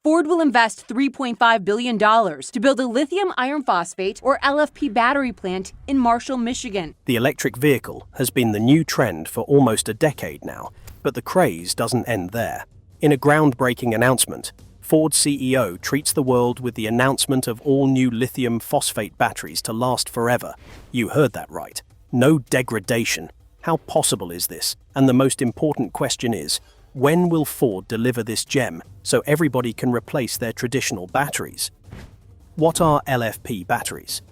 Ford will invest $3.5 billion to build a lithium iron phosphate, or LFP, battery plant in Marshall, Michigan. The electric vehicle has been the new trend for almost a decade now, but the craze doesn't end there. In a groundbreaking announcement, Ford CEO treats the world with the announcement of all new lithium phosphate batteries to last forever. You heard that right. No degradation. How possible is this? And the most important question is, when will Ford deliver this gem so everybody can replace their traditional batteries? What are LFP batteries?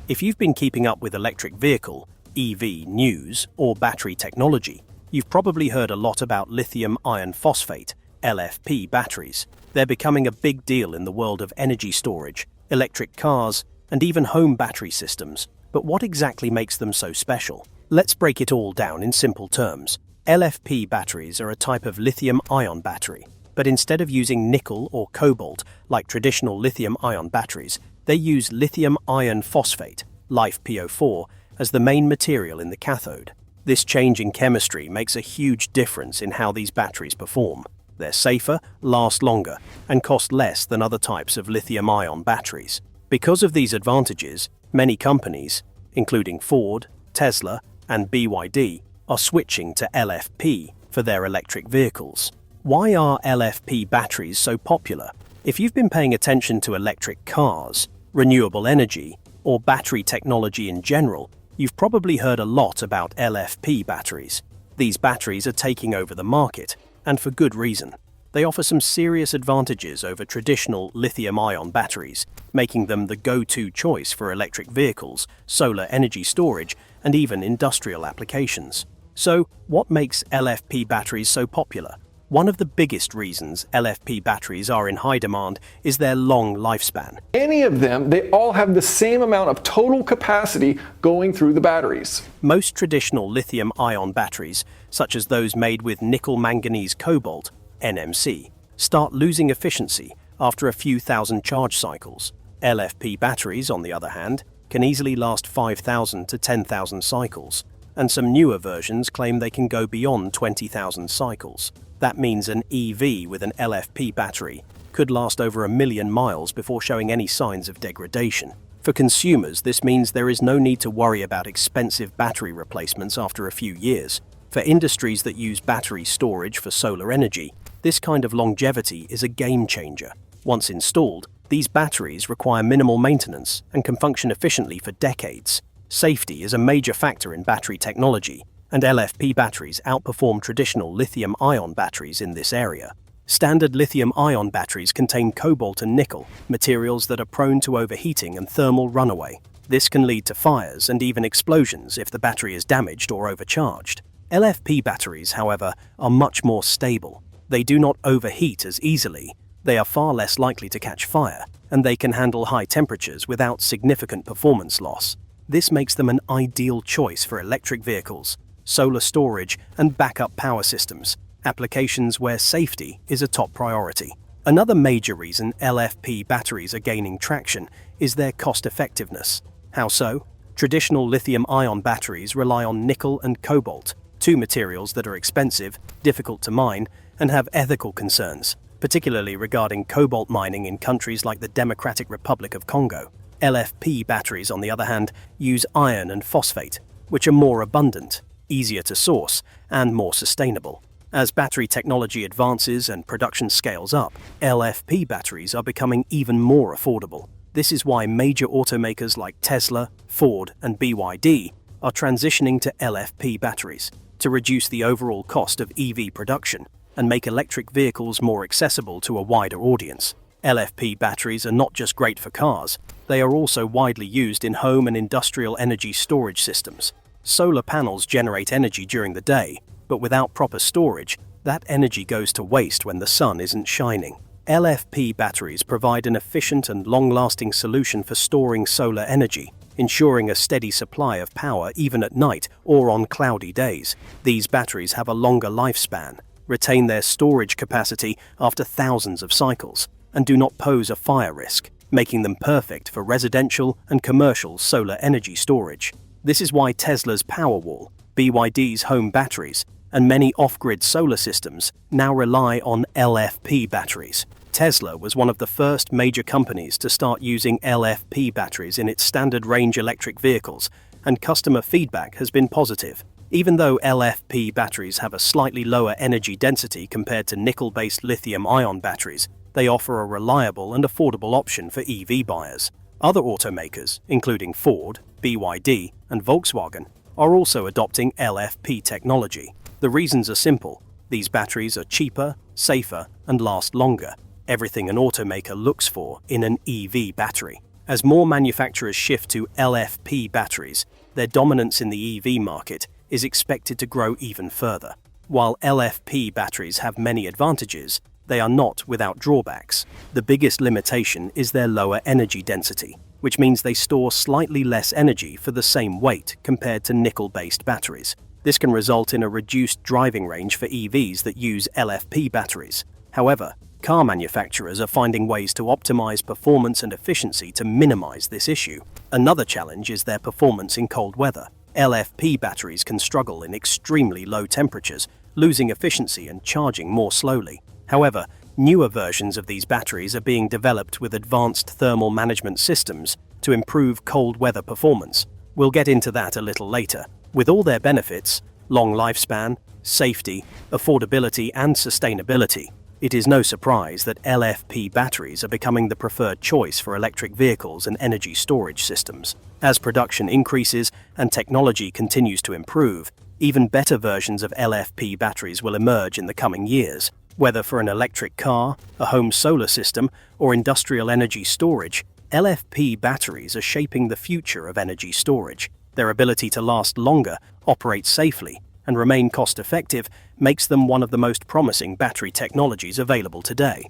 If you've been keeping up with electric vehicle, EV news, or battery technology, you've probably heard a lot about lithium iron phosphate, LFP batteries. They're becoming a big deal in the world of energy storage, electric cars, and even home battery systems. But what exactly makes them so special? Let's break it all down in simple terms. LFP batteries are a type of lithium-ion battery, but instead of using nickel or cobalt like traditional lithium-ion batteries, they use lithium iron phosphate, LiFePO4, as the main material in the cathode. This change in chemistry makes a huge difference in how these batteries perform. They're safer, last longer, and cost less than other types of lithium-ion batteries. Because of these advantages, many companies, including Ford, Tesla, and BYD, are switching to LFP for their electric vehicles. Why are LFP batteries so popular? If you've been paying attention to electric cars, renewable energy, or battery technology in general, you've probably heard a lot about LFP batteries. These batteries are taking over the market, and for good reason. They offer some serious advantages over traditional lithium-ion batteries, making them the go-to choice for electric vehicles, solar energy storage, and even industrial applications. So, what makes LFP batteries so popular? One of the biggest reasons LFP batteries are in high demand is their long lifespan. Any of them, they all have the same amount of total capacity going through the batteries. Most traditional lithium-ion batteries, such as those made with nickel-manganese-cobalt, NMC, start losing efficiency after a few thousand charge cycles. LFP batteries, on the other hand, can easily last 5,000 to 10,000 cycles, and some newer versions claim they can go beyond 20,000 cycles. That means an EV with an LFP battery could last over 1 million miles before showing any signs of degradation. For consumers, this means there is no need to worry about expensive battery replacements after a few years. For industries that use battery storage for solar energy, this kind of longevity is a game changer. Once installed, these batteries require minimal maintenance and can function efficiently for decades. Safety is a major factor in battery technology, and LFP batteries outperform traditional lithium-ion batteries in this area. Standard lithium-ion batteries contain cobalt and nickel, materials that are prone to overheating and thermal runaway. This can lead to fires and even explosions if the battery is damaged or overcharged. LFP batteries, however, are much more stable. They do not overheat as easily, they are far less likely to catch fire, and they can handle high temperatures without significant performance loss. This makes them an ideal choice for electric vehicles, solar storage, and backup power systems, applications where safety is a top priority. Another major reason LFP batteries are gaining traction is their cost-effectiveness. How so? Traditional lithium-ion batteries rely on nickel and cobalt, two materials that are expensive, difficult to mine, and have ethical concerns, particularly regarding cobalt mining in countries like the Democratic Republic of Congo. LFP batteries, on the other hand, use iron and phosphate, which are more abundant, easier to source, and more sustainable. As battery technology advances and production scales up, LFP batteries are becoming even more affordable. This is why major automakers like Tesla, Ford, and BYD are transitioning to LFP batteries to reduce the overall cost of EV production and make electric vehicles more accessible to a wider audience. LFP batteries are not just great for cars, they are also widely used in home and industrial energy storage systems. Solar panels generate energy during the day, but without proper storage, that energy goes to waste when the sun isn't shining. LFP batteries provide an efficient and long-lasting solution for storing solar energy, ensuring a steady supply of power even at night or on cloudy days. These batteries have a longer lifespan, retain their storage capacity after thousands of cycles, and do not pose a fire risk, making them perfect for residential and commercial solar energy storage. This is why Tesla's Powerwall, BYD's home batteries, and many off-grid solar systems now rely on LFP batteries. Tesla was one of the first major companies to start using LFP batteries in its standard range electric vehicles, and customer feedback has been positive. Even though LFP batteries have a slightly lower energy density compared to nickel-based lithium-ion batteries, they offer a reliable and affordable option for EV buyers. Other automakers, including Ford, BYD, and Volkswagen, are also adopting LFP technology. The reasons are simple. These batteries are cheaper, safer, and last longer. Everything an automaker looks for in an EV battery. As more manufacturers shift to LFP batteries, their dominance in the EV market is expected to grow even further. While LFP batteries have many advantages, they are not without drawbacks. The biggest limitation is their lower energy density, which means they store slightly less energy for the same weight compared to nickel-based batteries. This can result in a reduced driving range for EVs that use LFP batteries. However, car manufacturers are finding ways to optimize performance and efficiency to minimize this issue. Another challenge is their performance in cold weather. LFP batteries can struggle in extremely low temperatures, losing efficiency and charging more slowly. However, newer versions of these batteries are being developed with advanced thermal management systems to improve cold weather performance. We'll get into that a little later. With all their benefits, long lifespan, safety, affordability, and sustainability, it is no surprise that LFP batteries are becoming the preferred choice for electric vehicles and energy storage systems. As production increases and technology continues to improve, even better versions of LFP batteries will emerge in the coming years. Whether for an electric car, a home solar system, or industrial energy storage, LFP batteries are shaping the future of energy storage. Their ability to last longer, operate safely, and remain cost-effective makes them one of the most promising battery technologies available today.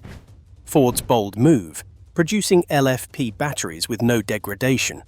Ford's bold move, producing LFP batteries with no degradation.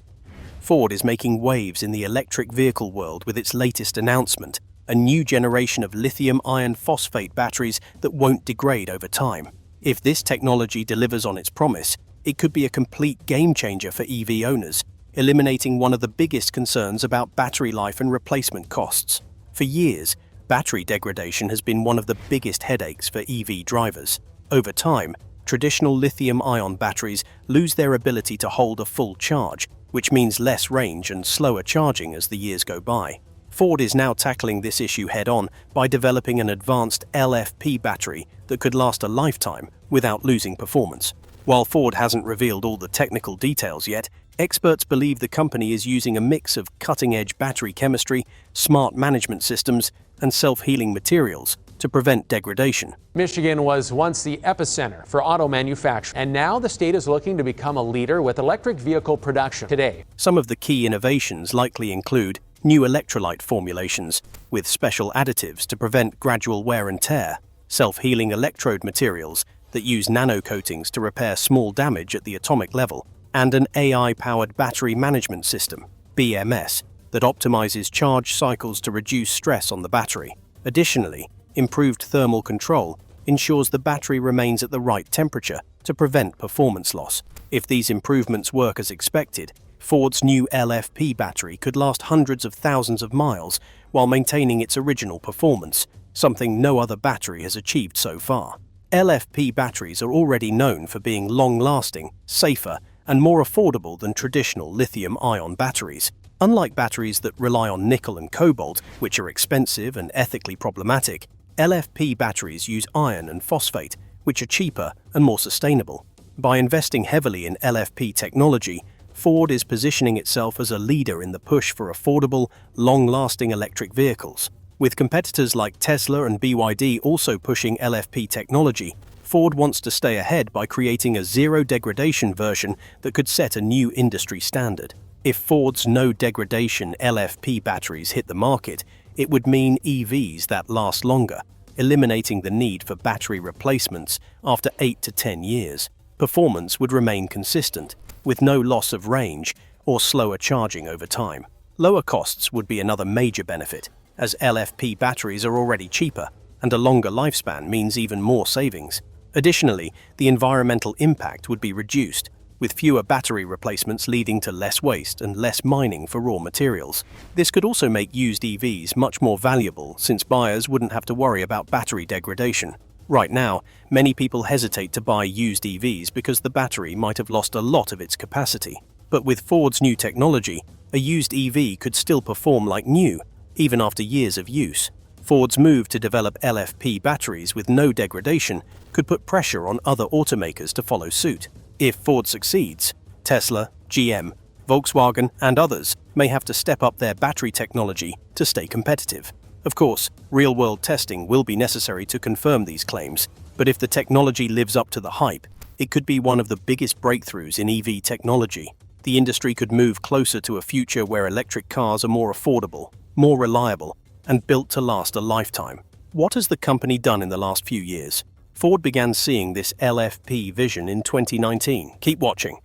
Ford is making waves in the electric vehicle world with its latest announcement, a new generation of lithium iron phosphate batteries that won't degrade over time. If this technology delivers on its promise, it could be a complete game-changer for EV owners, eliminating one of the biggest concerns about battery life and replacement costs. For years, battery degradation has been one of the biggest headaches for EV drivers. Over time, traditional lithium-ion batteries lose their ability to hold a full charge, which means less range and slower charging as the years go by. Ford is now tackling this issue head-on by developing an advanced LFP battery that could last a lifetime without losing performance. While Ford hasn't revealed all the technical details yet, experts believe the company is using a mix of cutting-edge battery chemistry, smart management systems, and self-healing materials to prevent degradation. Michigan was once the epicenter for auto manufacturing, and now the state is looking to become a leader with electric vehicle production. Today, some of the key innovations likely include new electrolyte formulations with special additives to prevent gradual wear and tear, self-healing electrode materials that use nanocoatings to repair small damage at the atomic level, and an AI-powered battery management system, BMS, that optimizes charge cycles to reduce stress on the battery. Additionally, improved thermal control ensures the battery remains at the right temperature to prevent performance loss. If these improvements work as expected, Ford's new LFP battery could last hundreds of thousands of miles while maintaining its original performance, something no other battery has achieved so far. LFP batteries are already known for being long-lasting, safer, and more affordable than traditional lithium-ion batteries. Unlike batteries that rely on nickel and cobalt, which are expensive and ethically problematic, LFP batteries use iron and phosphate, which are cheaper and more sustainable. By investing heavily in LFP technology, Ford is positioning itself as a leader in the push for affordable, long-lasting electric vehicles. With competitors like Tesla and BYD also pushing LFP technology, Ford wants to stay ahead by creating a zero-degradation version that could set a new industry standard. If Ford's no-degradation LFP batteries hit the market, it would mean EVs that last longer, eliminating the need for battery replacements after 8 to 10 years. Performance would remain consistent, with no loss of range or slower charging over time. Lower costs would be another major benefit, as LFP batteries are already cheaper, and a longer lifespan means even more savings. Additionally, the environmental impact would be reduced, with fewer battery replacements leading to less waste and less mining for raw materials. This could also make used EVs much more valuable since buyers wouldn't have to worry about battery degradation. Right now, many people hesitate to buy used EVs because the battery might have lost a lot of its capacity. But with Ford's new technology, a used EV could still perform like new, even after years of use. Ford's move to develop LFP batteries with no degradation could put pressure on other automakers to follow suit. If Ford succeeds, Tesla, GM, Volkswagen, and others may have to step up their battery technology to stay competitive. Of course, real-world testing will be necessary to confirm these claims, but if the technology lives up to the hype, it could be one of the biggest breakthroughs in EV technology. The industry could move closer to a future where electric cars are more affordable, more reliable, and built to last a lifetime. What has the company done in the last few years? Ford began seeing this LFP vision in 2019. Keep watching.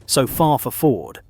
So far for Ford.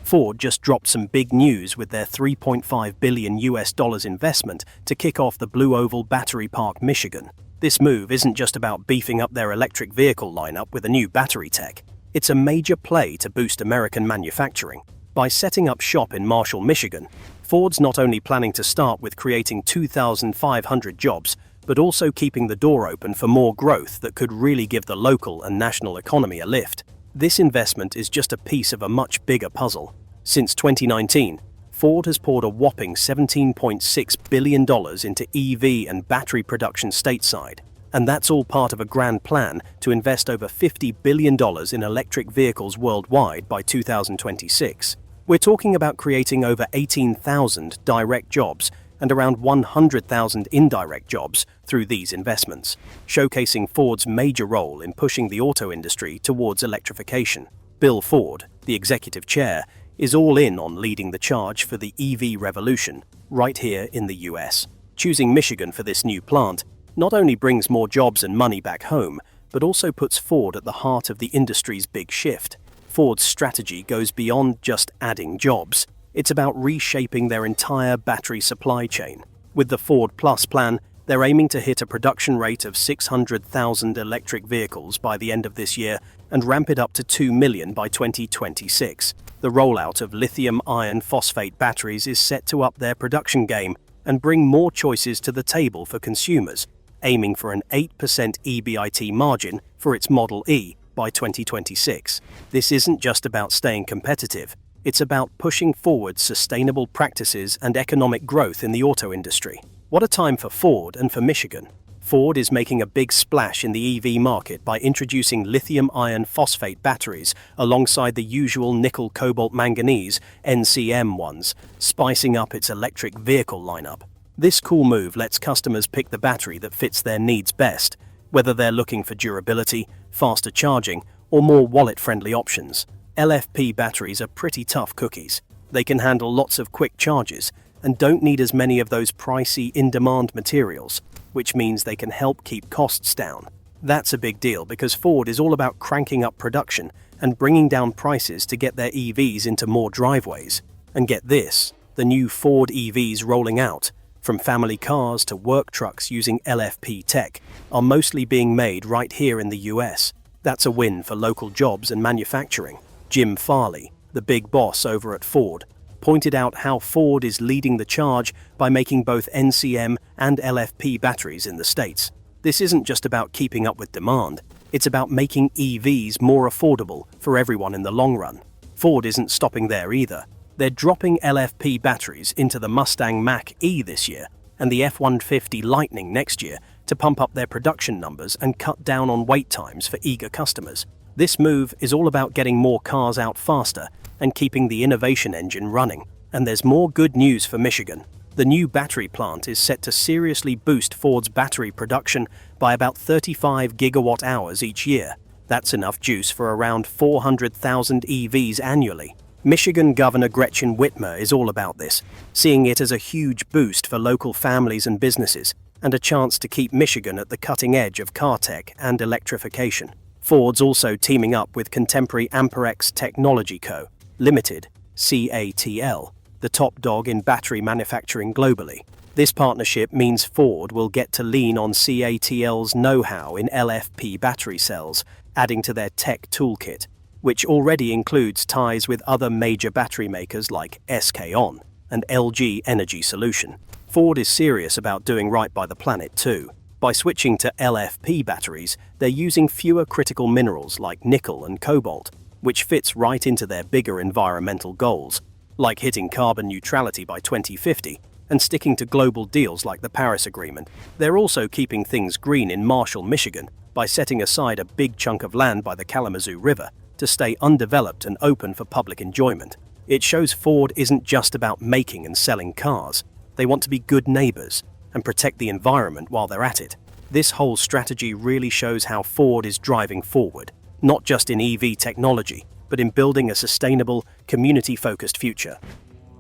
Ford just dropped some big news with their $3.5 billion investment to kick off the Blue Oval Battery Park, Michigan. This move isn't just about beefing up their electric vehicle lineup with a new battery tech. It's a major play to boost American manufacturing. By setting up shop in Marshall, Michigan, Ford's not only planning to start with creating 2,500 jobs, but also keeping the door open for more growth that could really give the local and national economy a lift. This investment is just a piece of a much bigger puzzle. Since 2019, Ford has poured a whopping $17.6 billion into EV and battery production stateside, and that's all part of a grand plan to invest over $50 billion in electric vehicles worldwide by 2026. We're talking about creating over 18,000 direct jobs and around 100,000 indirect jobs through these investments, showcasing Ford's major role in pushing the auto industry towards electrification. Bill Ford, the executive chair, is all in on leading the charge for the EV revolution right here in the US. Choosing Michigan for this new plant not only brings more jobs and money back home, but also puts Ford at the heart of the industry's big shift. Ford's strategy goes beyond just adding jobs. It's about reshaping their entire battery supply chain. With the Ford Plus plan, they're aiming to hit a production rate of 600,000 electric vehicles by the end of this year and ramp it up to 2 million by 2026. The rollout of lithium iron phosphate batteries is set to up their production game and bring more choices to the table for consumers, aiming for an 8% EBIT margin for its Model E by 2026. This isn't just about staying competitive. It's about pushing forward sustainable practices and economic growth in the auto industry. What a time for Ford and for Michigan. Ford is making a big splash in the EV market by introducing lithium iron phosphate batteries alongside the usual nickel cobalt manganese NCM ones, spicing up its electric vehicle lineup. This cool move lets customers pick the battery that fits their needs best, whether they're looking for durability, faster charging, or more wallet-friendly options. LFP batteries are pretty tough cookies. They can handle lots of quick charges and don't need as many of those pricey in-demand materials, which means they can help keep costs down. That's a big deal because Ford is all about cranking up production and bringing down prices to get their EVs into more driveways. And get this, the new Ford EVs rolling out, from family cars to work trucks using LFP tech, are mostly being made right here in the US. That's a win for local jobs and manufacturing. Jim Farley, the big boss over at Ford, pointed out how Ford is leading the charge by making both NCM and LFP batteries in the States. This isn't just about keeping up with demand, it's about making EVs more affordable for everyone in the long run. Ford isn't stopping there either. They're dropping LFP batteries into the Mustang Mach-E this year and the F-150 Lightning next year to pump up their production numbers and cut down on wait times for eager customers. This move is all about getting more cars out faster and keeping the innovation engine running. And there's more good news for Michigan. The new battery plant is set to seriously boost Ford's battery production by about 35 gigawatt hours each year. That's enough juice for around 400,000 EVs annually. Michigan Governor Gretchen Whitmer is all about this, seeing it as a huge boost for local families and businesses, and a chance to keep Michigan at the cutting edge of car tech and electrification. Ford's also teaming up with contemporary Amperex Technology Co., Limited, CATL, the top dog in battery manufacturing globally. This partnership means Ford will get to lean on CATL's know-how in LFP battery cells, adding to their tech toolkit, which already includes ties with other major battery makers like SK On and LG Energy Solution. Ford is serious about doing right by the planet too. By switching to LFP batteries, they're using fewer critical minerals like nickel and cobalt, which fits right into their bigger environmental goals, like hitting carbon neutrality by 2050 and sticking to global deals like the Paris Agreement. They're also keeping things green in Marshall, Michigan, by setting aside a big chunk of land by the Kalamazoo River to stay undeveloped and open for public enjoyment. It shows Ford isn't just about making and selling cars. They want to be good neighbors and protect the environment while they're at it. This whole strategy really shows how Ford is driving forward, not just in EV technology, but in building a sustainable, community-focused future.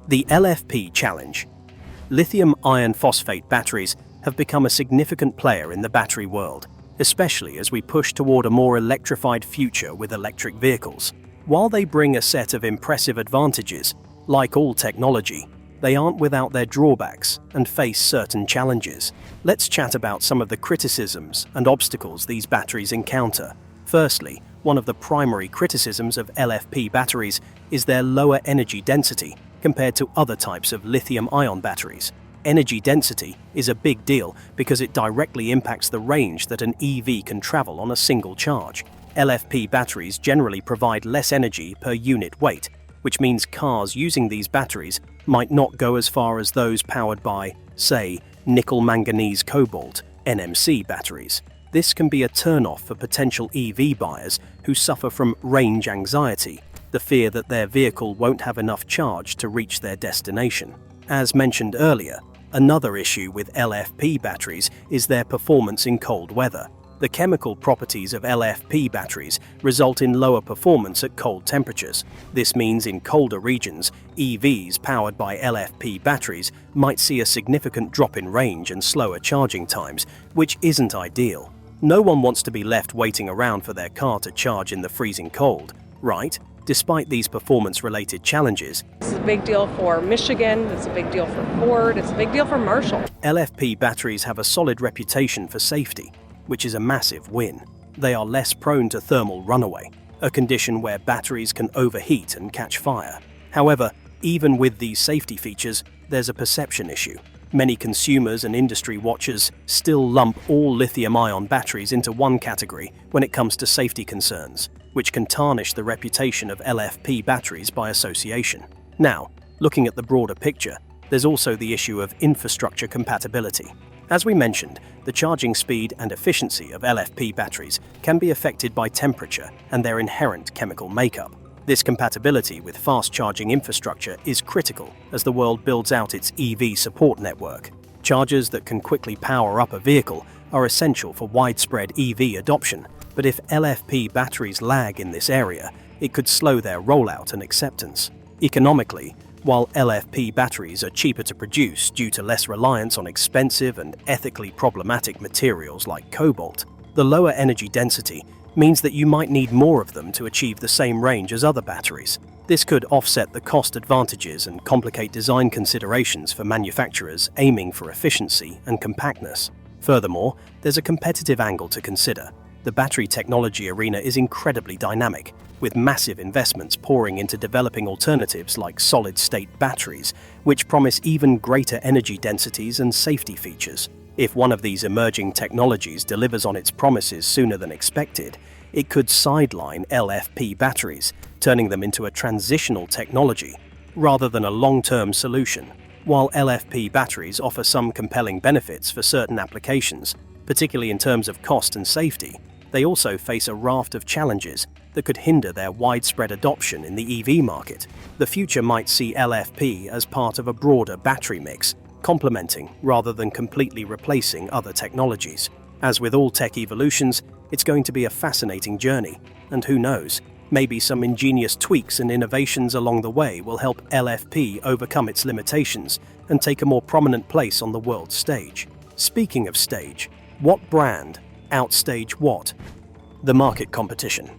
The LFP challenge. Lithium iron phosphate batteries have become a significant player in the battery world, especially as we push toward a more electrified future with electric vehicles. While they bring a set of impressive advantages, like all technology, they aren't without their drawbacks and face certain challenges. Let's chat about some of the criticisms and obstacles these batteries encounter. Firstly, one of the primary criticisms of LFP batteries is their lower energy density compared to other types of lithium-ion batteries. Energy density is a big deal because it directly impacts the range that an EV can travel on a single charge. LFP batteries generally provide less energy per unit weight, which means cars using these batteries might not go as far as those powered by, say, nickel-manganese-cobalt (NMC) batteries. This can be a turn-off for potential EV buyers who suffer from range anxiety, the fear that their vehicle won't have enough charge to reach their destination. As mentioned earlier, another issue with LFP batteries is their performance in cold weather. The chemical properties of LFP batteries result in lower performance at cold temperatures. This means in colder regions, EVs powered by LFP batteries might see a significant drop in range and slower charging times, which isn't ideal. No one wants to be left waiting around for their car to charge in the freezing cold, right? Despite these performance-related challenges, this is a big deal for Michigan, it's a big deal for Ford, it's a big deal for Marshall. LFP batteries have a solid reputation for safety, which is a massive win. They are less prone to thermal runaway, a condition where batteries can overheat and catch fire. However, even with these safety features, there's a perception issue. Many consumers and industry watchers still lump all lithium-ion batteries into one category when it comes to safety concerns, which can tarnish the reputation of LFP batteries by association. Now, looking at the broader picture, there's also the issue of infrastructure compatibility. As we mentioned, the charging speed and efficiency of LFP batteries can be affected by temperature and their inherent chemical makeup. This compatibility with fast charging infrastructure is critical as the world builds out its EV support network. Chargers that can quickly power up a vehicle are essential for widespread EV adoption, but if LFP batteries lag in this area, it could slow their rollout and acceptance. Economically, while LFP batteries are cheaper to produce due to less reliance on expensive and ethically problematic materials like cobalt, the lower energy density means that you might need more of them to achieve the same range as other batteries. This could offset the cost advantages and complicate design considerations for manufacturers aiming for efficiency and compactness. Furthermore, there's a competitive angle to consider. The battery technology arena is incredibly dynamic, with massive investments pouring into developing alternatives like solid-state batteries, which promise even greater energy densities and safety features. If one of these emerging technologies delivers on its promises sooner than expected, it could sideline LFP batteries, turning them into a transitional technology rather than a long-term solution. While LFP batteries offer some compelling benefits for certain applications, particularly in terms of cost and safety, they also face a raft of challenges that could hinder their widespread adoption in the EV market. The future might see LFP as part of a broader battery mix, complementing rather than completely replacing other technologies. As with all tech evolutions, it's going to be a fascinating journey, and who knows, maybe some ingenious tweaks and innovations along the way will help LFP overcome its limitations and take a more prominent place on the world stage. Speaking of stage, what brand outstage what? The market competition.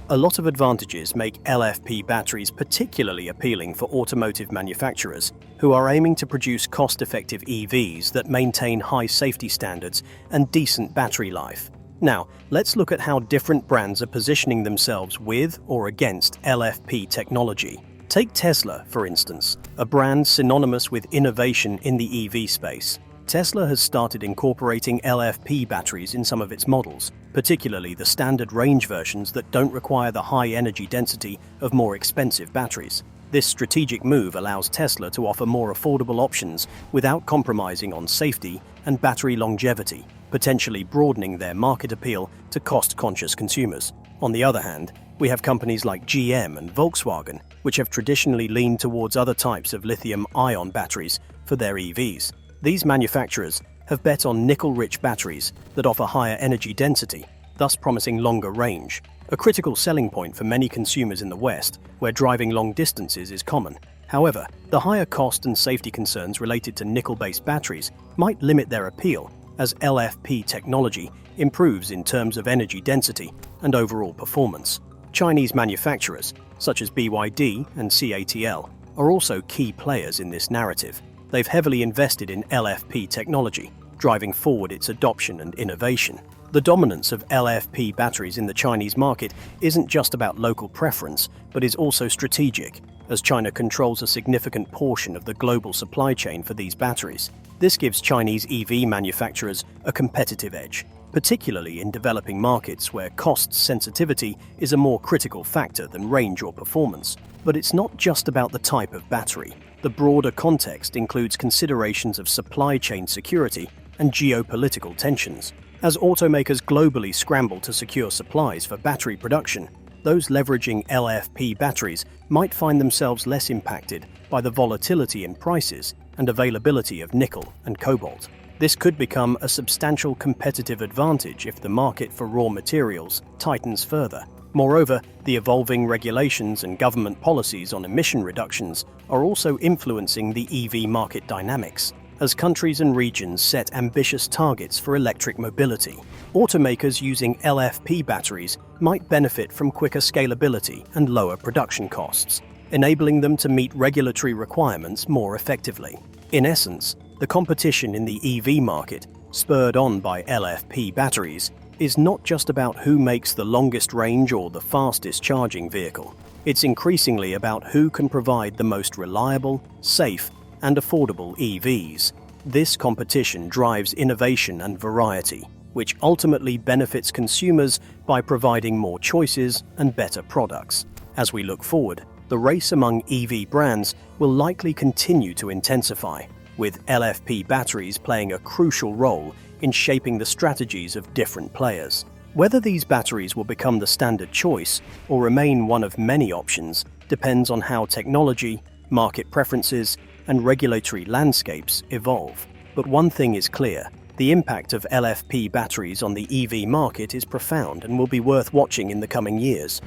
A lot of advantages make LFP batteries particularly appealing for automotive manufacturers who are aiming to produce cost-effective EVs that maintain high safety standards and decent battery life. Now, let's look at how different brands are positioning themselves with or against LFP technology. Take Tesla, for instance, a brand synonymous with innovation in the EV space. Tesla has started incorporating LFP batteries in some of its models, particularly the standard range versions that don't require the high energy density of more expensive batteries. This strategic move allows Tesla to offer more affordable options without compromising on safety and battery longevity, potentially broadening their market appeal to cost-conscious consumers. On the other hand, we have companies like GM and Volkswagen, which have traditionally leaned towards other types of lithium-ion batteries for their EVs. These manufacturers have bet on nickel-rich batteries that offer higher energy density, thus promising longer range, a critical selling point for many consumers in the West, where driving long distances is common. However, the higher cost and safety concerns related to nickel-based batteries might limit their appeal as LFP technology improves in terms of energy density and overall performance. Chinese manufacturers, such as BYD and CATL, are also key players in this narrative. They've heavily invested in LFP technology, driving forward its adoption and innovation. The dominance of LFP batteries in the Chinese market isn't just about local preference, but is also strategic, as China controls a significant portion of the global supply chain for these batteries. This gives Chinese EV manufacturers a competitive edge, particularly in developing markets where cost sensitivity is a more critical factor than range or performance. But it's not just about the type of battery. The broader context includes considerations of supply chain security and geopolitical tensions. As automakers globally scramble to secure supplies for battery production, those leveraging LFP batteries might find themselves less impacted by the volatility in prices and availability of nickel and cobalt. This could become a substantial competitive advantage if the market for raw materials tightens further. Moreover, the evolving regulations and government policies on emission reductions are also influencing the EV market dynamics, as countries and regions set ambitious targets for electric mobility. Automakers using LFP batteries might benefit from quicker scalability and lower production costs, enabling them to meet regulatory requirements more effectively. In essence, the competition in the EV market, spurred on by LFP batteries, is not just about who makes the longest range or the fastest charging vehicle. It's increasingly about who can provide the most reliable, safe, and affordable EVs. This competition drives innovation and variety, which ultimately benefits consumers by providing more choices and better products. As we look forward, the race among EV brands will likely continue to intensify, with LFP batteries playing a crucial role in shaping the strategies of different players. Whether these batteries will become the standard choice or remain one of many options depends on how technology, market preferences, and regulatory landscapes evolve. But one thing is clear: the impact of LFP batteries on the EV market is profound and will be worth watching in the coming years.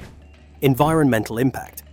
Environmental impact.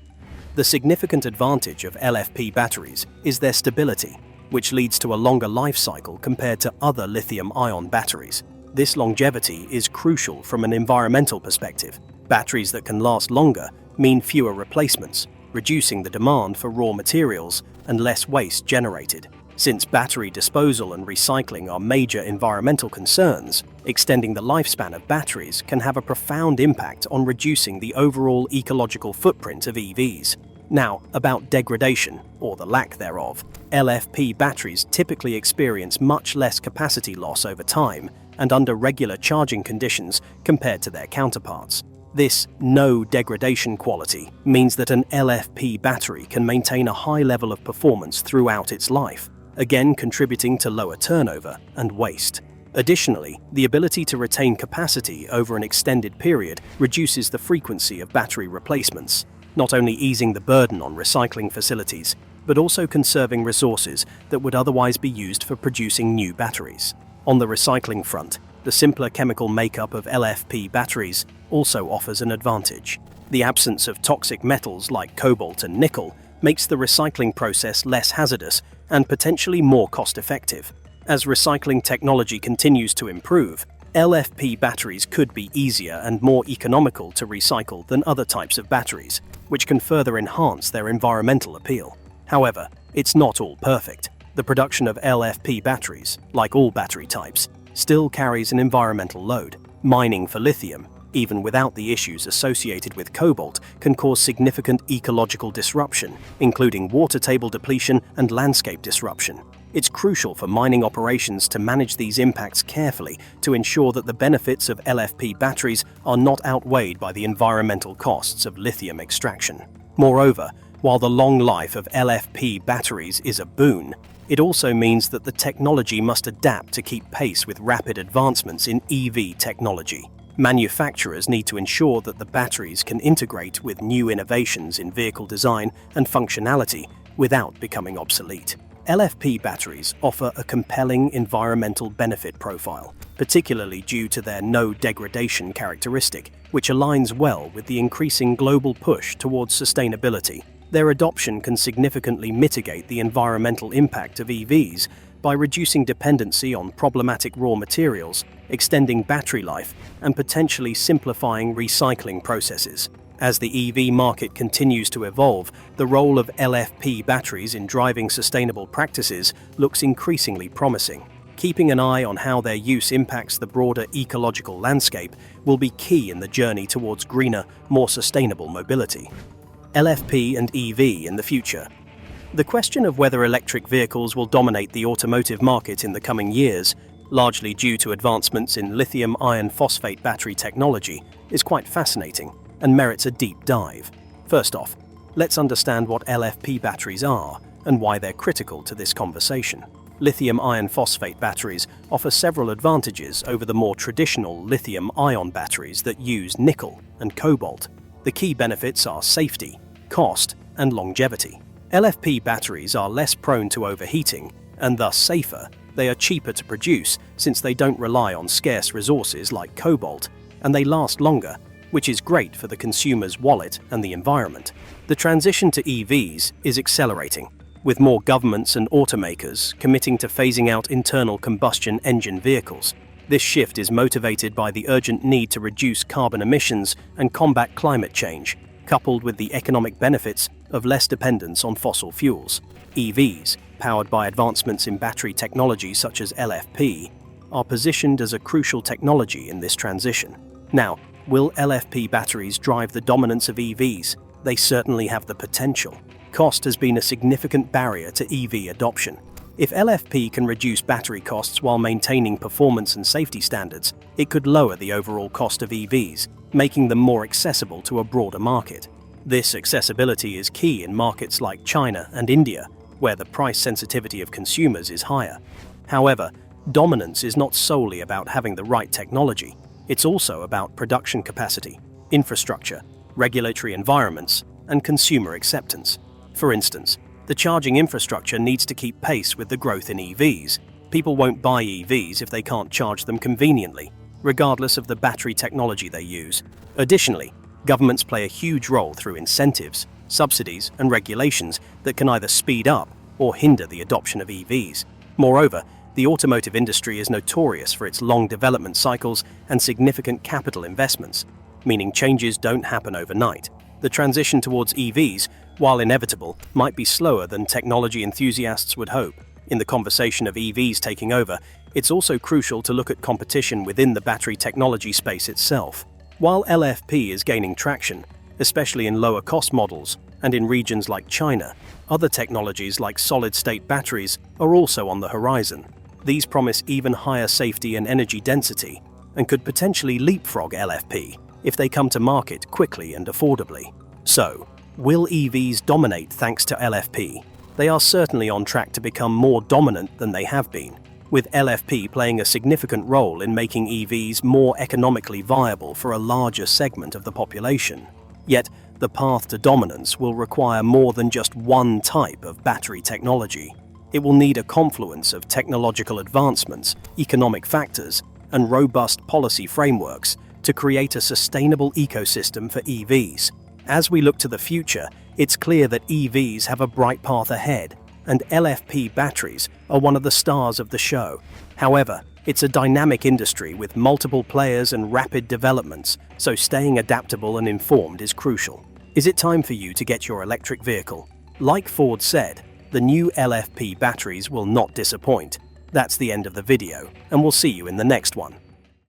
The significant advantage of LFP batteries is their stability, which leads to a longer life cycle compared to other lithium-ion batteries. This longevity is crucial from an environmental perspective. Batteries that can last longer mean fewer replacements, reducing the demand for raw materials and less waste generated. Since battery disposal and recycling are major environmental concerns, extending the lifespan of batteries can have a profound impact on reducing the overall ecological footprint of EVs. Now, about degradation, or the lack thereof. LFP batteries typically experience much less capacity loss over time and under regular charging conditions compared to their counterparts. This no degradation quality means that an LFP battery can maintain a high level of performance throughout its life, again contributing to lower turnover and waste. Additionally, the ability to retain capacity over an extended period reduces the frequency of battery replacements, not only easing the burden on recycling facilities, but also conserving resources that would otherwise be used for producing new batteries. On the recycling front, the simpler chemical makeup of LFP batteries also offers an advantage. The absence of toxic metals like cobalt and nickel makes the recycling process less hazardous and potentially more cost-effective. As recycling technology continues to improve, LFP batteries could be easier and more economical to recycle than other types of batteries, which can further enhance their environmental appeal. However, it's not all perfect. The production of LFP batteries, like all battery types, still carries an environmental load. Mining for lithium, even without the issues associated with cobalt, can cause significant ecological disruption, including water table depletion and landscape disruption. It's crucial for mining operations to manage these impacts carefully to ensure that the benefits of LFP batteries are not outweighed by the environmental costs of lithium extraction. Moreover, while the long life of LFP batteries is a boon, it also means that the technology must adapt to keep pace with rapid advancements in EV technology. Manufacturers need to ensure that the batteries can integrate with new innovations in vehicle design and functionality without becoming obsolete. LFP batteries offer a compelling environmental benefit profile, particularly due to their no degradation characteristic, which aligns well with the increasing global push towards sustainability. Their adoption can significantly mitigate the environmental impact of EVs by reducing dependency on problematic raw materials, extending battery life, and potentially simplifying recycling processes. As the EV market continues to evolve, the role of LFP batteries in driving sustainable practices looks increasingly promising. Keeping an eye on how their use impacts the broader ecological landscape will be key in the journey towards greener, more sustainable mobility. LFP and EV in the future. The question of whether electric vehicles will dominate the automotive market in the coming years, largely due to advancements in lithium iron phosphate battery technology, is quite fascinating and merits a deep dive. First off, let's understand what LFP batteries are and why they're critical to this conversation. Lithium iron phosphate batteries offer several advantages over the more traditional lithium-ion batteries that use nickel and cobalt. The key benefits are safety, cost, and longevity. LFP batteries are less prone to overheating and thus safer. They are cheaper to produce since they don't rely on scarce resources like cobalt, and they last longer, which is great for the consumer's wallet and the environment. The transition to EVs is accelerating, with more governments and automakers committing to phasing out internal combustion engine vehicles. This shift is motivated by the urgent need to reduce carbon emissions and combat climate change, coupled with the economic benefits of less dependence on fossil fuels. EVs, powered by advancements in battery technology such as LFP, are positioned as a crucial technology in this transition. Now, will LFP batteries drive the dominance of EVs? They certainly have the potential. Cost has been a significant barrier to EV adoption. If LFP can reduce battery costs while maintaining performance and safety standards, it could lower the overall cost of EVs, making them more accessible to a broader market. This accessibility is key in markets like China and India, where the price sensitivity of consumers is higher. However, dominance is not solely about having the right technology. It's also about production capacity, infrastructure, regulatory environments, and consumer acceptance. For instance, the charging infrastructure needs to keep pace with the growth in EVs. People won't buy EVs if they can't charge them conveniently, regardless of the battery technology they use. Additionally, governments play a huge role through incentives, subsidies, and regulations that can either speed up or hinder the adoption of EVs. Moreover, the automotive industry is notorious for its long development cycles and significant capital investments, meaning changes don't happen overnight. The transition towards EVs, while inevitable, might be slower than technology enthusiasts would hope. In the conversation of EVs taking over, it's also crucial to look at competition within the battery technology space itself. While LFP is gaining traction, especially in lower-cost models and in regions like China, other technologies like solid-state batteries are also on the horizon. These promise even higher safety and energy density and could potentially leapfrog LFP if they come to market quickly and affordably. So, will EVs dominate thanks to LFP? They are certainly on track to become more dominant than they have been, with LFP playing a significant role in making EVs more economically viable for a larger segment of the population. Yet, the path to dominance will require more than just one type of battery technology. It will need a confluence of technological advancements, economic factors, and robust policy frameworks to create a sustainable ecosystem for EVs. As we look to the future, it's clear that EVs have a bright path ahead, and LFP batteries are one of the stars of the show. However, it's a dynamic industry with multiple players and rapid developments, so staying adaptable and informed is crucial. Is it time for you to get your electric vehicle? Like Ford said, the new LFP batteries will not disappoint. That's the end of the video, and we'll see you in the next one.